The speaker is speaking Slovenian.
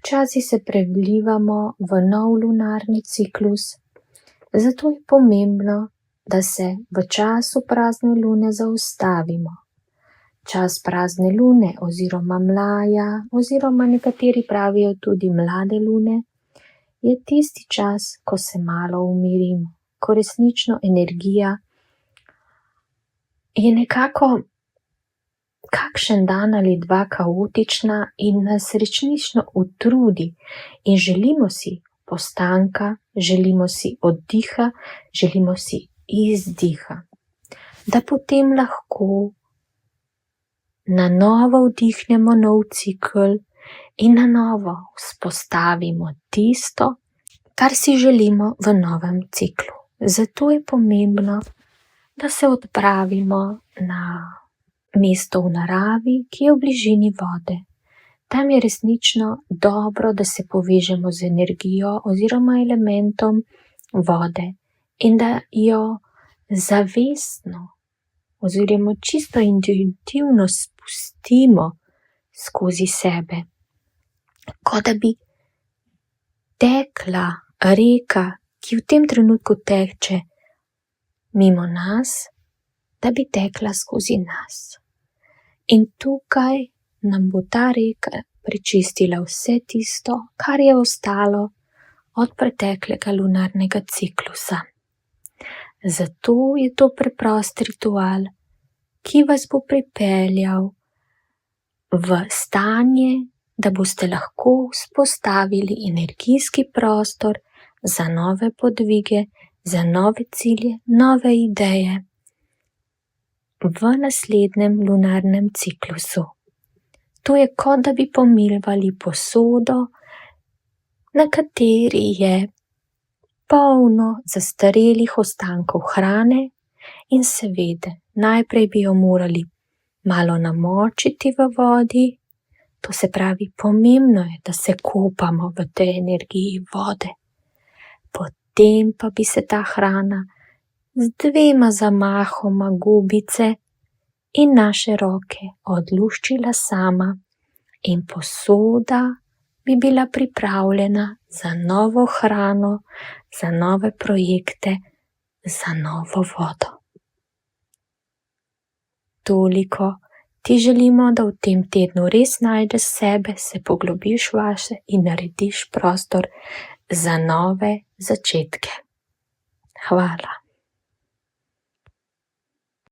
Počasi se prelivamo v nov lunarni ciklus, zato je pomembno, da se v času prazne lune zaustavimo. Čas prazne lune oziroma mlaja oziroma nekateri pravijo tudi mlade lune je tisti čas, ko se malo umirimo, ko resnično energija je nekako kakšen dan ali dva kaotična in nas resnično utrudi in želimo si postanka, želimo si oddiha, želimo si izdiha, da potem lahko na novo vdihnemo nov cikel in na novo vzpostavimo tisto, kar si želimo v novem ciklu. Zato je pomembno, da se odpravimo na mesto v naravi, ki je v bližini vode. Tam je resnično dobro, da se povežemo z energijo oziroma elementom vode in da jo zavestno oziroma čisto intuitivno spustimo skozi sebe, kot da bi tekla reka, ki v tem trenutku teče mimo nas, da bi tekla skozi nas. In tukaj nam bo ta reka prečistila vse tisto, kar je ostalo od preteklega lunarnega ciklusa. Zato je to preprost ritual, ki vas bo pripeljal v stanje, da boste lahko vzpostavili energijski prostor za nove podvige, za nove cilje, nove ideje v naslednjem lunarnem ciklusu. To je kot da bi pomivali posodo, na kateri je polno zastarelih ostankov hrane in seveda najprej bi jo morali malo namočiti v vodi, to se pravi, pomembno je, da se kopamo v tej energiji vode. Potem pa bi se ta hrana z 2 zamahoma gobice in naše roke odluščila sama in posoda bi bila pripravljena za novo hrano, za nove projekte, za novo vodo. Toliko ti želimo, da v tem tednu res najdeš sebe, se poglobiš vase in narediš prostor za nove začetke. Hvala.